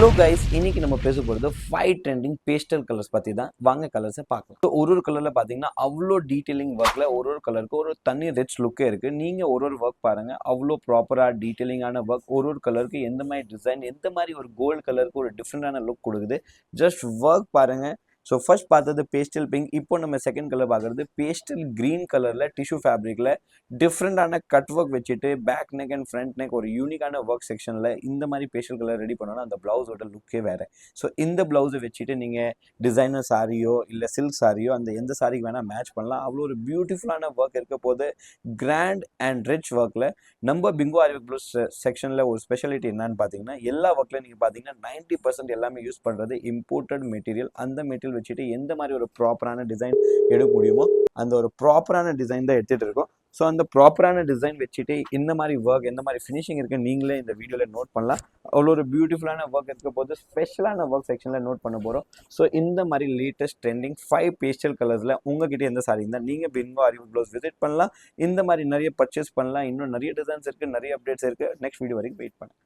Hello guys, இன்னைக்கு நம்ம பேச போகிறது 5 ட்ரெண்டிங் பேஸ்டல் கலர்ஸ் பற்றி தான். வாங்க கலர்ஸை பார்க்கலாம். ஸோ ஒரு கலரில் பார்த்தீங்கன்னா அவ்வளோ டீட்டெயிலிங் ஒர்க்கில் ஒரு கலருக்கு ஒரு தனி ரிச் லுக்கே இருக்குது. நீங்கள் ஒரு ஒர்க் பாருங்கள், அவ்வளோ ப்ராப்பராக டீட்டெயிலிங்கான ஒர்க். ஒரு கலருக்கு எந்த மாதிரி டிசைன், எந்த மாதிரி ஒரு கோல்டு கலருக்கு ஒரு டிஃப்ரெண்டான லுக் கொடுக்குது. ஜஸ்ட் ஒர்க் பாருங்கள். ஸோ ஃபர்ஸ்ட் பார்த்தது பேஸ்டல் பிங்க். இப்போ நம்ம செகண்ட் கலர் பார்க்குறது பேஸ்டல் க்ரீன் கலரில் டிஷ்யூ ஃபேப்ரிக்கில் டிஃப்ரெண்டான கட் ஒர்க் வச்சுட்டு back neck and front neck ஒரு யூனிக்கான ஒர்க் செக்ஷனில் இந்த மாதிரி பேஸ்டல் கலர் ரெடி பண்ணோன்னா அந்த ப்ளவுஸோட லுக்கே வேறு. ஸோ இந்த ப்ளவுஸை வச்சுட்டு நீங்கள் டிசைனர் சாரியோ இல்லை சில்க் சாரியோ அந்த எந்த சாரிக்கு வேணால் மேட்ச் பண்ணலாம். அவ்வளோ ஒரு பியூட்டிஃபுல்லான ஒர்க் இருக்க போது கிராண்ட் அண்ட் ரிச் ஒர்க்கில் நம்ம பிங்கோ ஆரிவர்க் ப்ளவுஸ் செக்ஷனில் ஒரு ஸ்பெஷாலிட்டி என்னன்னு பார்த்தீங்கன்னா, எல்லா ஒர்க்லையும் நீங்கள் பார்த்தீங்கன்னா 90% எல்லாமே யூஸ் பண்ணுறது இம்போர்ட்டட் மெட்டீரியல். அந்த மெட்டீரியல் வச்சுட்டு எந்த மாதிரி ஒரு ப்ராப்பரான டிசைன் எடுக்க முடியுமோ அந்த ஒரு ப்ராப்பரான டிசைன் தான் எடுத்துகிட்டு இருக்கோம். ஸோ அந்த ப்ராப்பரான டிசைன் வச்சுட்டு இந்த மாதிரி ஒர்க் எந்த மாதிரி ஃபினிஷிங் இருக்குது நீங்களே இந்த வீடியோவில் நோட் பண்ணலாம். அவ்வளோ ஒரு பியூட்டிஃபுல்லான ஒர்க் இருக்க போது ஸ்பெஷலான ஒர்க் செக்ஷனில் நோட் பண்ண போகிறோம். ஸோ இந்த மாதிரி லேட்டஸ்ட் ட்ரெண்டிங் 5 பேஸ்டல் கலர்ஸில் உங்ககிட்ட எந்த சாரி இருந்தால் நீங்கள் பிங்கோ ஆரிவர்க் ப்ளவுஸ் விசிட் பண்ணலாம். இந்த மாதிரி நிறைய பர்ச்சேஸ் பண்ணலாம். இன்னும் நிறைய டிசைன்ஸ் இருக்குது, நிறைய அப்டேட்ஸ் இருக்குது. நெக்ஸ்ட் வீடியோ வரைக்கும் வெயிட் பண்ணுங்கள்.